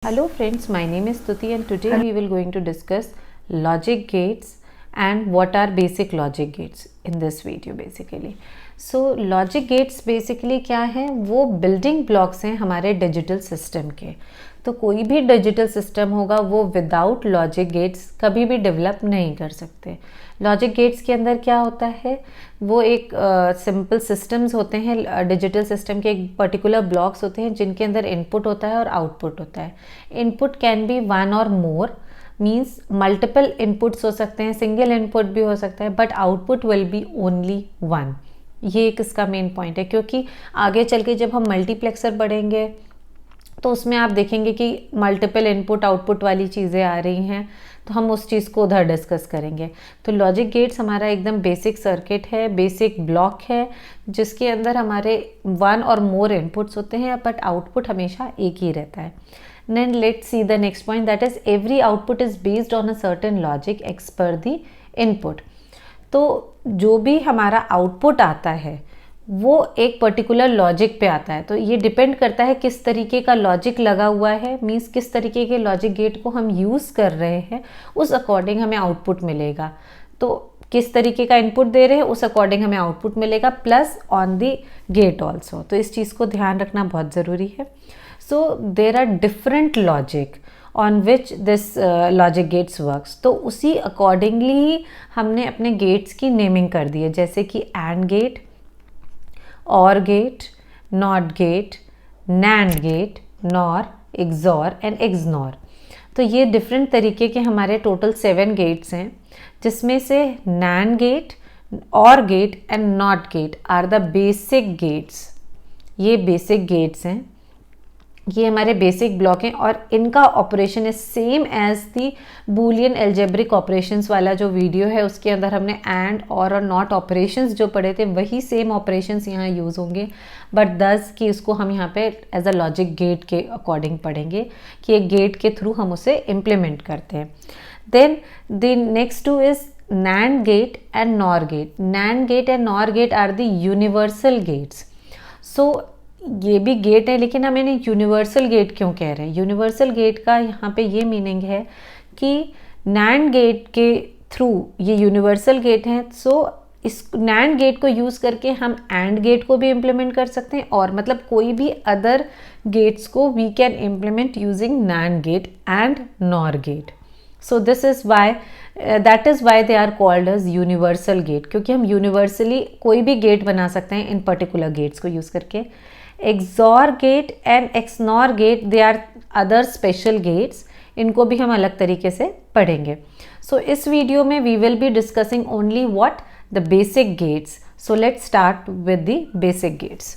Hello friends, my name is Stuti and today we will going to discuss logic gates and what are basic logic gates in this video basically. So logic gates basically क्या है, वो building blocks हैं हमारे digital system के. तो कोई भी digital system होगा वो विदाउट लॉजिक गेट्स कभी भी डेवलप नहीं कर सकते. लॉजिक गेट्स के अंदर क्या होता है, वो एक सिंपल सिस्टम्स होते हैं. डिजिटल सिस्टम के एक पर्टिकुलर ब्लॉक्स होते हैं जिनके अंदर इनपुट होता है और आउटपुट होता है. इनपुट कैन बी वन और मोर, मीन्स मल्टीपल इनपुट्स हो सकते हैं, सिंगल इनपुट भी हो सकता है, but output will be only one. ये एक इसका मेन पॉइंट है, क्योंकि आगे चल के जब हम मल्टीप्लेक्सर बढ़ेंगे तो उसमें आप देखेंगे कि मल्टीपल इनपुट आउटपुट वाली चीज़ें आ रही हैं, तो हम उस चीज़ को उधर डिस्कस करेंगे. तो लॉजिक गेट्स हमारा एकदम बेसिक सर्किट है, बेसिक ब्लॉक है, जिसके अंदर हमारे वन और मोर इनपुट्स होते हैं बट आउटपुट हमेशा एक ही रहता है. Then let's see the next point, that is every output is based on a certain logic as per the input. तो जो भी हमारा आउटपुट आता है वो एक पर्टिकुलर लॉजिक पे आता है. तो ये डिपेंड करता है किस तरीके का लॉजिक लगा हुआ है, मीन्स किस तरीके के लॉजिक गेट को हम यूज़ कर रहे हैं, उस अकॉर्डिंग हमें आउटपुट मिलेगा. तो किस तरीके का इनपुट दे रहे हैं उस अकॉर्डिंग हमें आउटपुट मिलेगा, plus on the gate also. तो इस चीज़ को ध्यान रखना बहुत ज़रूरी है. So there are different logic on which this logic gates works. तो उसी अकॉर्डिंगली हमने अपने गेट्स की नेमिंग कर दी है, जैसे कि and gate, OR gate, not gate, NAND gate, NOR, XOR and XNOR. तो ये डिफरेंट तरीके के हमारे टोटल 7 गेट्स हैं, जिसमें से NAND gate, OR gate and not gate are the basic gates. ये बेसिक गेट्स हैं, ये हमारे बेसिक ब्लॉक हैं और इनका ऑपरेशन है same as the Boolean algebraic operations वाला जो वीडियो है, उसके अंदर हमने एंड और नॉट ऑपरेशंस जो पढ़े थे वही सेम ऑपरेशंस यहाँ यूज़ होंगे, बट दस कि इसको हम यहाँ पे एज अ लॉजिक गेट के अकॉर्डिंग पढ़ेंगे कि एक गेट के थ्रू हम उसे इम्प्लीमेंट करते हैं. Then the next two is NAND gate and NOR gate. NAND gate and NOR gate are the universal gates. So ये भी गेट है, लेकिन हम इन्हें यूनिवर्सल गेट क्यों कह रहे हैं? यूनिवर्सल गेट का यहाँ पे ये मीनिंग है कि NAND गेट के थ्रू ये यूनिवर्सल गेट हैं. सो इस NAND गेट को यूज़ करके हम AND गेट को भी इम्प्लीमेंट कर सकते हैं, और मतलब कोई भी अदर गेट्स को we can implement using NAND gate and NOR gate. So this is why that is why they are called as universal gate, क्योंकि हम यूनिवर्सली कोई भी गेट बना सकते हैं इन पर्टिकुलर गेट्स को यूज़ करके. XOR gate and XNOR gate, they are other special gates. इनको भी हम अलग तरीके से पढ़ेंगे. सो इस वीडियो में we will be discussing only what the basic gates. So let's start with the basic gates.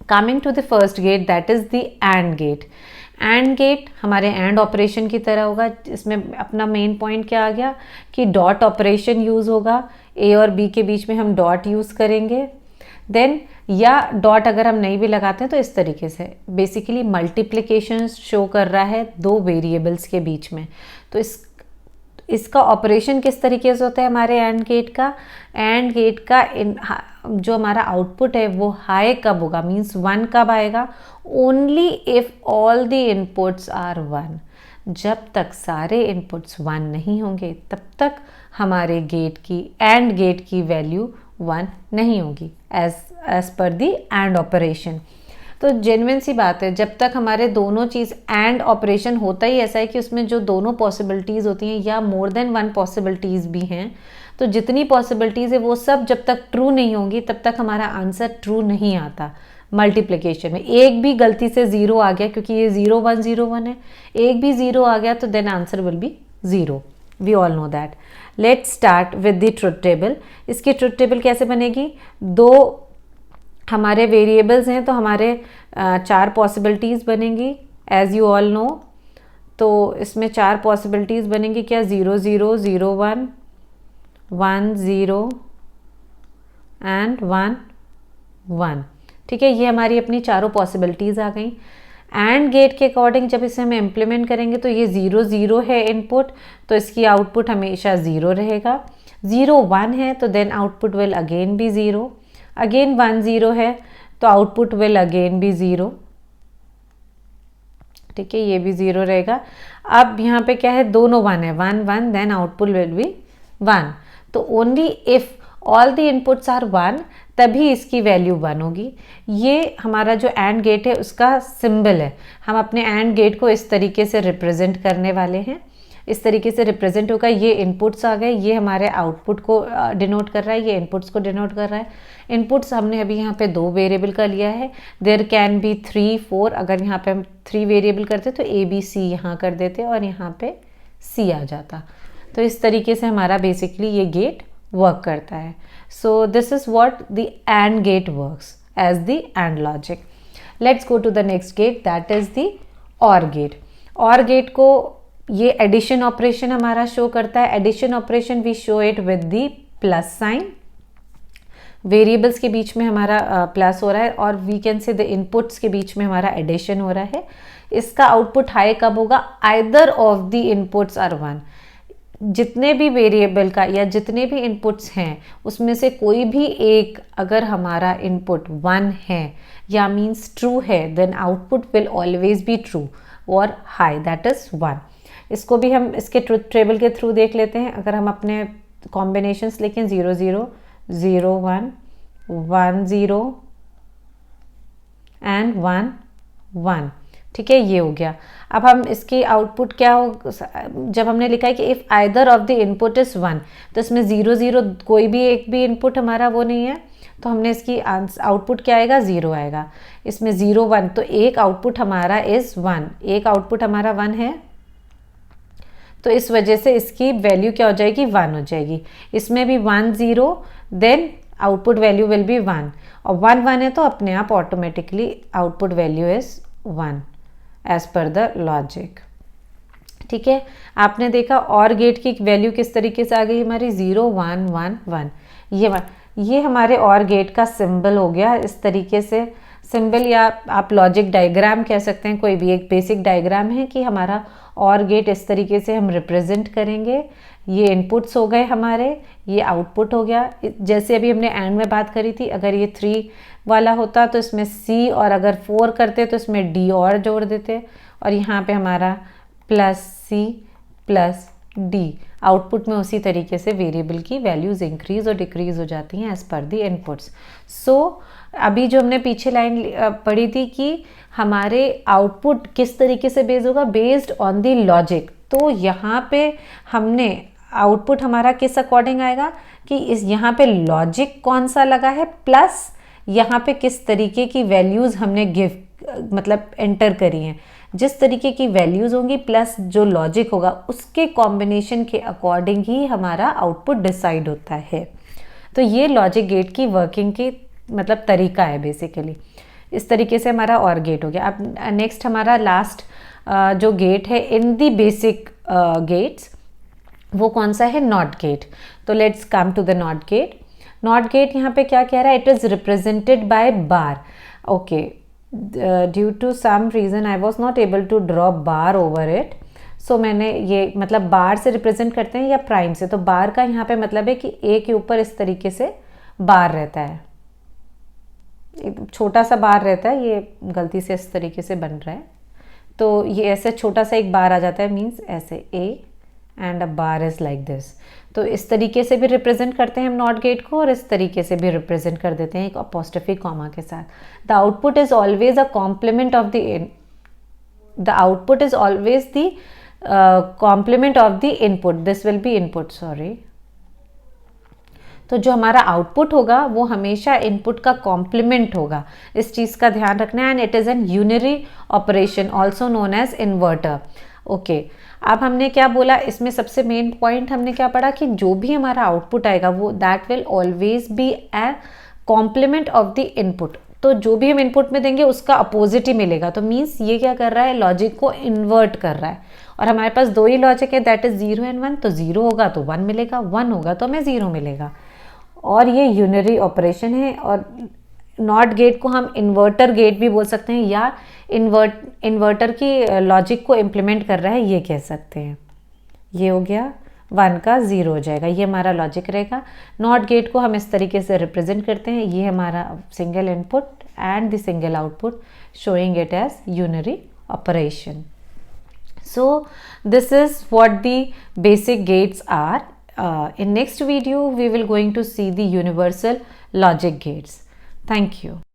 Coming to the first gate, that is the AND gate. AND gate हमारे AND ऑपरेशन की तरह होगा. इसमें अपना main point क्या आ गया कि dot operation use होगा. A और B के बीच में हम डॉट यूज़ करेंगे. देन या डॉट अगर हम नहीं भी लगाते हैं तो इस तरीके से बेसिकली मल्टीप्लिकेशन शो कर रहा है दो वेरिएबल्स के बीच में. तो इसका ऑपरेशन किस तरीके से होता है हमारे AND गेट का? AND गेट का जो हमारा आउटपुट है वो हाई कब होगा, मीन्स 1 कब आएगा? Only if all the inputs are 1. जब तक सारे इनपुट्स 1 नहीं होंगे तब तक हमारे गेट की AND गेट की वैल्यू 1 नहीं होगी as per the AND operation. तो जेन्युइन सी बात है, जब तक हमारे दोनों चीज़ AND ऑपरेशन होता ही ऐसा है कि उसमें जो दोनों पॉसिबिलिटीज़ होती हैं या मोर देन वन पॉसिबिलिटीज़ भी हैं, तो जितनी पॉसिबिलिटीज़ है वो सब जब तक ट्रू नहीं होंगी तब तक हमारा आंसर ट्रू नहीं आता. मल्टीप्लिकेशन में एक भी गलती से 0 आ गया, क्योंकि ये 0 1 0 1 है, एक भी 0 आ गया तो then answer will be 0. We all know that. Let's start with the truth table. इसकी ट्रुथ टेबल कैसे बनेगी? दो हमारे वेरिएबल्स हैं तो हमारे 4 पॉसिबिलिटीज़ बनेंगी एज यू ऑल नो. तो इसमें 4 पॉसिबिलिटीज़ बनेंगी क्या? 0 0 0 1 1 0 एंड 1 1. ठीक है, ये हमारी अपनी चारों पॉसिबिलिटीज़ आ गई. AND गेट के अकॉर्डिंग जब इसे हम इम्प्लीमेंट करेंगे तो ये 0 0 है इनपुट, तो इसकी आउटपुट हमेशा 0 रहेगा. 0 1 है तो then output will again be 0. Again 1 0 है तो आउटपुट विल अगेन बी 0. ठीक है, ये भी 0 रहेगा। अब यहाँ पे क्या है, दोनों 1 है, 1 1, देन आउटपुट विल बी 1। तो only if all the inputs are 1 तभी इसकी वैल्यू 1 होगी। ये हमारा जो एंड गेट है उसका सिंबल है। हम अपने एंड गेट को इस तरीके से रिप्रेजेंट करने वाले हैं। इस तरीके से रिप्रेजेंट होगा। ये इनपुट्स आ गए, ये हमारे आउटपुट को डिनोट कर रहा है, ये इनपुट्स को डिनोट कर रहा है। इनपुट्स हमने अभी यहाँ पे 2 वेरिएबल का लिया है। There can be 3 4। अगर यहाँ पे हम 3 वेरिएबल करते तो ए बी सी यहाँ कर देते और यहाँ पे सी आ जाता। तो इस तरीके से हमारा बेसिकली ये गेट वर्क करता है। So this is what the and gate works as the and logic. Let's go to the next gate, that is the or gate. Or gate को ये एडिशन ऑपरेशन हमारा शो करता है। Addition operation we show it with the plus sign. Variables के बीच में हमारा plus हो रहा है और we can say the inputs के बीच में हमारा एडिशन हो रहा है। इसका आउटपुट हाई कब होगा, either of the inputs are 1। जितने भी वेरिएबल का या जितने भी इनपुट्स हैं उसमें से कोई भी एक अगर हमारा इनपुट 1 है या मीन्स ट्रू है, then output will always be true और हाई, दैट इज 1। इसको भी हम इसके ट्रुथ टेबल के थ्रू देख लेते हैं। अगर हम अपने कॉम्बिनेशंस लेके 0 0 0 1 1 0 एंड 1 1, ठीक है, ये हो गया। अब हम इसकी आउटपुट क्या हो, जब हमने लिखा है कि if either of the input is 1, तो इसमें 0 0 कोई भी एक भी इनपुट हमारा वो नहीं है, तो हमने इसकी आउटपुट क्या आएगा, 0 आएगा। इसमें 0 1, तो एक आउटपुट हमारा इज 1, एक आउटपुट हमारा 1 है, तो इस वजह से इसकी वैल्यू क्या हो जाएगी, 1 हो जाएगी। इसमें भी 1 0, then output value will be 1, और 1 1 है तो अपने आप automatically output value is 1 as per the logic. ठीक है, आपने देखा और गेट की वैल्यू किस तरीके से आ गई हमारी, 0 1 1 1। ये हमारे और गेट का सिंबल हो गया। इस तरीके से सिंबल या आप लॉजिक डायग्राम कह सकते हैं, कोई भी एक बेसिक डायग्राम है कि हमारा और गेट इस तरीके से हम रिप्रेजेंट करेंगे। ये इनपुट्स हो गए हमारे, ये आउटपुट हो गया। जैसे अभी हमने एंड में बात करी थी, अगर ये 3 वाला होता तो इसमें C, और अगर 4 करते तो इसमें D और जोड़ देते, और यहाँ पे हमारा +C +D। आउटपुट में उसी तरीके से वेरिएबल की वैल्यूज इंक्रीज और डिक्रीज हो जाती हैं एज पर दी इनपुट्स। सो अभी जो हमने पीछे लाइन पढ़ी थी कि हमारे आउटपुट किस तरीके से बेस्ड होगा, बेस्ड ऑन द लॉजिक। तो यहाँ पे हमने आउटपुट हमारा किस अकॉर्डिंग आएगा कि इस यहाँ पे लॉजिक कौन सा लगा है, प्लस यहाँ पे किस तरीके की वैल्यूज हमने मतलब एंटर करी हैं। जिस तरीके की वैल्यूज होंगी प्लस जो लॉजिक होगा उसके कॉम्बिनेशन के अकॉर्डिंग ही हमारा आउटपुट डिसाइड होता है। तो ये लॉजिक गेट की वर्किंग की मतलब तरीका है बेसिकली। इस तरीके से हमारा और गेट हो गया। अब नेक्स्ट हमारा लास्ट जो गेट है इन दी बेसिक गेट्स, वो कौन सा है, नॉट गेट। तो let's come to the not gate. Not gate यहाँ पे क्या कह रहा है, it is represented by bar. Okay, due to some reason I was not able to draw bar over it, so मैंने ये मतलब बार से रिप्रेजेंट करते हैं या प्राइम से। तो बार का यहाँ पे मतलब है कि ए के ऊपर इस तरीके से बार रहता है, एक छोटा सा बार रहता है, ये गलती से इस तरीके से बन रहा है, तो ये ऐसे छोटा सा एक बार आ जाता है, मीन्स ऐसे A and a bar is like this. तो इस तरीके से भी रिप्रेजेंट करते हैं हम नॉट गेट को, और इस तरीके से भी रिप्रेजेंट कर देते हैं एक अपोस्ट्रोफी कॉमा के साथ। The output is always a complement of the output is always the complement of the input, this will be input, sorry. तो जो हमारा आउटपुट होगा वो हमेशा इनपुट का कॉम्प्लीमेंट होगा, इस चीज़ का ध्यान रखना है। And it is an unary operation also known as inverter. Okay, अब हमने क्या बोला, इसमें सबसे मेन पॉइंट हमने क्या पढ़ा कि जो भी हमारा आउटपुट आएगा वो that will always be a complement of the input. तो जो भी हम इनपुट में देंगे उसका अपोजिट ही मिलेगा। तो मीन्स ये क्या कर रहा है, लॉजिक को इन्वर्ट कर रहा है। और हमारे पास 2 ही लॉजिक है, दैट इज 0 एंड 1। तो 0 होगा तो 1 मिलेगा, 1 होगा तो हमें 0 मिलेगा, और ये यूनरी ऑपरेशन है। और नॉट गेट को हम इन्वर्टर गेट भी बोल सकते हैं, या इन्वर्टर की लॉजिक को इम्प्लीमेंट कर रहा है ये कह सकते हैं। ये हो गया 1 का 0 हो जाएगा, ये हमारा लॉजिक रहेगा। नॉट गेट को हम इस तरीके से रिप्रेजेंट करते हैं, ये हमारा single input and the single output, showing it as unary operation. So this is what the basic gates are. In next video we will going to see the universal logic gates. Thank you.